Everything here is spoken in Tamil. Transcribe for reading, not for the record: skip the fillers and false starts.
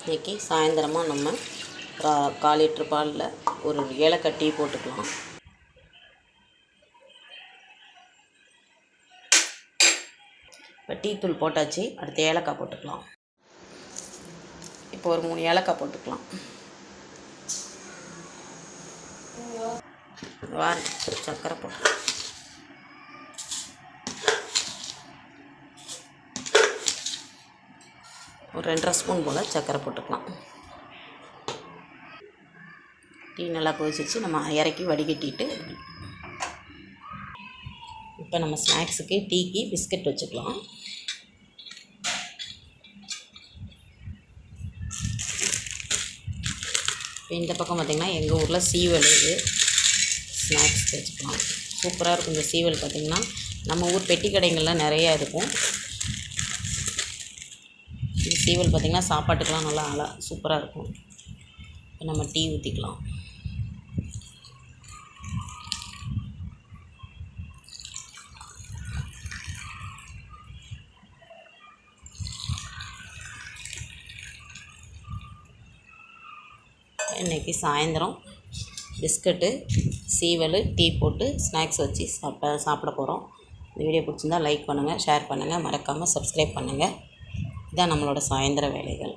இன்றைக்கி சாயந்தரமாக நம்ம 1/4 லிட்டர் பாலில் ஒரு ஏலக்காய் டீ போட்டுக்கலாம். இப்போ டீ தூள் போட்டாச்சு, அடுத்து ஏலக்காய் போட்டுக்கலாம். இப்போ ஒரு 3 ஏலக்காய் போட்டுக்கலாம். சர்க்கரை போட்டு ஒரு 2.5 ஸ்பூன் போல் சர்க்கரை போட்டுக்கலாம். டீ நல்லா கொதிச்சிச்சு, நம்ம இறக்கி வடிகட்டிட்டு இப்போ நம்ம ஸ்நாக்ஸுக்கு டீக்கு பிஸ்கட் வச்சுக்கலாம். இப்போ இந்த பக்கம் பார்த்திங்கன்னா எங்கள் ஊரில் சீவல் இது ஸ்நாக்ஸ் வச்சுக்கலாம். சூப்பராக இருக்கும் இந்த சீவல். பார்த்திங்கன்னா நம்ம ஊர் பெட்டி கடைங்கள்லாம் நிறையா இருக்கும். இந்த சீவல் பார்த்திங்கன்னா சாப்பாட்டுக்கெலாம் நல்லா சூப்பராக இருக்கும். இப்போ நம்ம டீ ஊற்றிக்கலாம். இன்றைக்கி சாயந்தரம் பிஸ்கட்டு, சீவல், டீ போட்டு ஸ்நாக்ஸ் வச்சு சாப்பிட போகிறோம். இந்த வீடியோ பிடிச்சிருந்தால் லைக் பண்ணுங்கள், ஷேர் பண்ணுங்கள், மறக்காமல் சப்ஸ்கிரைப் பண்ணுங்கள். இதான் நம்மளோட சாயந்தர வேலைகள்.